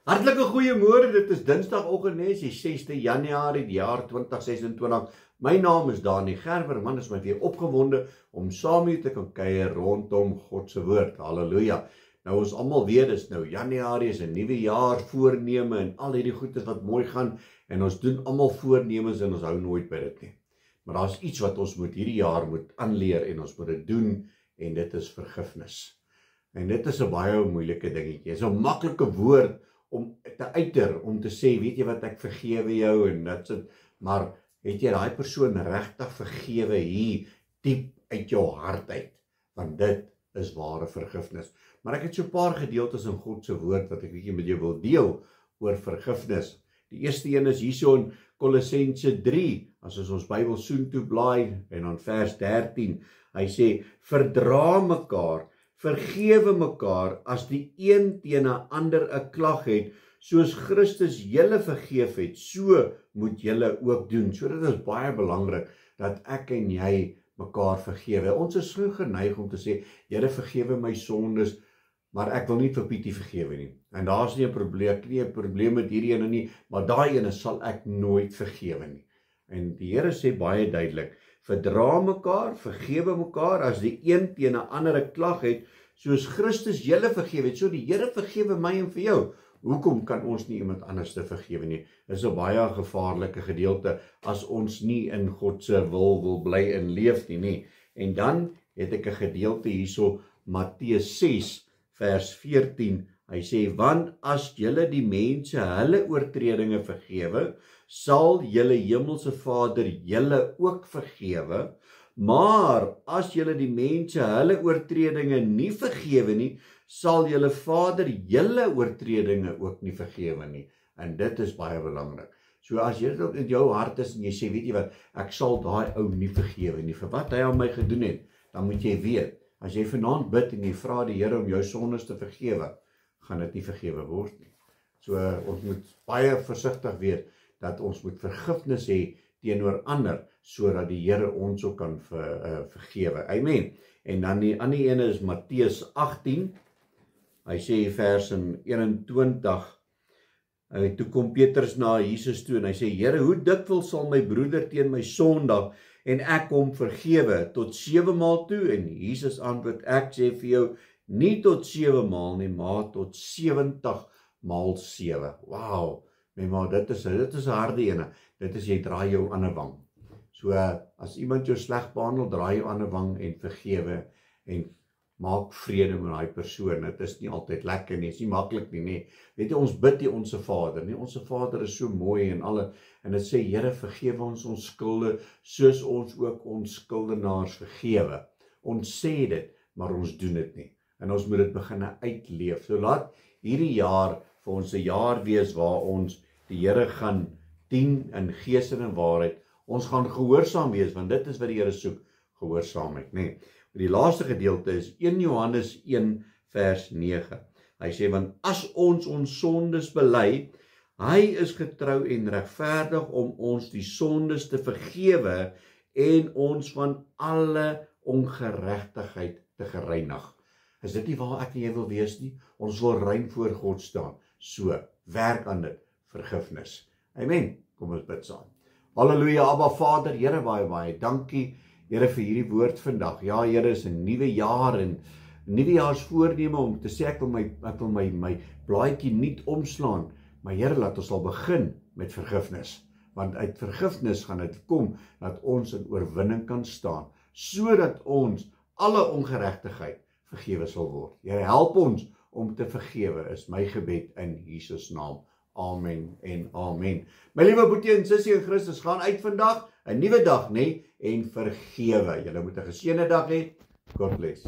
Hartlike goeiemôre, dit is Dinsdagoggend, die 6de Januarie, die jaar 2026. My naam is Dani Gerber, man is my weer opgewonde om saam met te kan kuier rondom God se woord. Halleluja. Nou ons almal weet, dis nou Januarie, is 'n nuwe jaar, voorneme en al hierdie goedes wat mooi gaan en ons doen almal voornemens en ons hou nooit by dit nie. Maar daar's iets wat ons hierdie jaar moet aanleer en ons moet dit doen en dit is vergifnis. En dit is 'n baie moeilike dingetjie. Dit is 'n maklike woord om te uiter, om te sê, weet jy wat, ek vergewe jou en dat sit, maar het jy daai persoon regtig vergewe hier diep uit jou hart uit, want dit is ware vergifnis. Maar ek het so 'n paar gedeeltes in God se woord wat ek bietjie met jou wil deel oor vergifnis. Die eerste een is hierso in Kolossense 3, as ons Bybel soontoe blaai en dan vers 13, hy sê, verdra mekaar, vergewe mekaar as die een teen 'n ander 'n klag het, soos Christus julle vergeef het, so moet julle ook doen. So dit is baie belangrik dat ek en jy mekaar vergewe. Ons is so geneig om te sê, Here vergewe my sondes, maar ek wil nie vir Pietie vergewe nie. En daar's nie 'n probleem met hierdie ene nie, maar daai ene sal ek nooit vergewe nie. En die Here sê baie duidelik, verdra mekaar, vergewe mekaar as die een teen 'n ander 'n klag het, soos Christus julle vergewe het. So die Here vergewe my en vir jou. Hoekom kan ons nie iemand anders te vergewe nie? Dit is 'n baie gevaarlike gedeelte as ons nie in God se wil bly en leef nie. En dan het ek 'n gedeelte hierso, Matteus 6 vers 14. Hy sê, want as julle die mense hulle oortredinge vergewe, sal julle hemelse Vader julle ook vergewe. Maar as julle die mense hulle oortredinge nie vergewe nie, sal julle Vader julle oortredinge ook nie vergewe nie. En dit is baie belangrik. So as jy dit in jou hart is en jy sê, weet jy wat, ek sal daai ou nie vergewe nie, vir wat hy aan my gedoen het, dan moet jy weet, as jy vanaand bid en jy vra die Here om jou sondes te vergewe, gaan dit nie vergewe word nie. So ons moet baie versigtig wees dat ons moet vergifnis hê teenoor ander, sodat die Here ons ook kan vergewe. Amen. En dan die ander ene is Matteus 18. Hy sê vers in 21. Toe kom Petrus na Jesus toe en hy sê, Here, hoe dikwels sal my broeder teen my sondig en ek hom vergewe? Tot 7 maal toe? En Jesus antwoord, ek sê vir jou, nie tot 7 maal nie, maar tot 70 maal 7. Wow. Maar dit is 'n harde ene. Dit is, jy draai jou ander wang. So, as iemand jou sleg behandel, draai jou ander wang en vergewe en maak vrede met daai persoon. Dit is nie altyd lekker nie, is nie maklik nie. Weet jy, ons bid nie Onse Vader nie. Onse Vader is so mooi en dit sê, Here, vergewe ons skulde, soos ons ook ons skuldenaars vergewe. Ons sê dit, maar ons doen dit nie. En ons moet dit begin uitleef. So laat hierdie jaar vir ons 'n jaar wees waar ons die Here gaan dien in gees en in waarheid. Ons gaan gehoorsaam wees, want dit is wat die Here soek, gehoorsaamheid, nee. Die laaste gedeelte is 1 Johannes 1 vers 9. Hy sê, want as ons sondes bely, hy is getrou en regverdig om ons die sondes te vergewe en ons van alle ongeregtigheid te gereinig. Is dit nie waar ek en jy wil wees nie? Ons wil rein voor God staan. So, werk aan dit, vergifnis. Amen. Kom ons bid saam. Halleluja, Abba Vader, Here, baie dankie, Here, vir hierdie woord vandag. Ja, Here, is 'n nuwe jaar en 'n nuwejaarsvoorneme om te sê, ek wil my blaadjie nie omslaan, maar Here, laat ons al begin met vergifnis. Want uit vergifnis gaan dit kom, dat ons in oorwinning kan staan, sodat ons alle ongeregtigheid vergewe sal word. Here, help ons om te vergewe, is my gebed in Jesus naam. Amen en amen. My liewe boetie en sussie in Christus, gaan uit vandag, 'n nuwe dag, en vergewe. Julle moet 'n geseënde dag hê. God bless.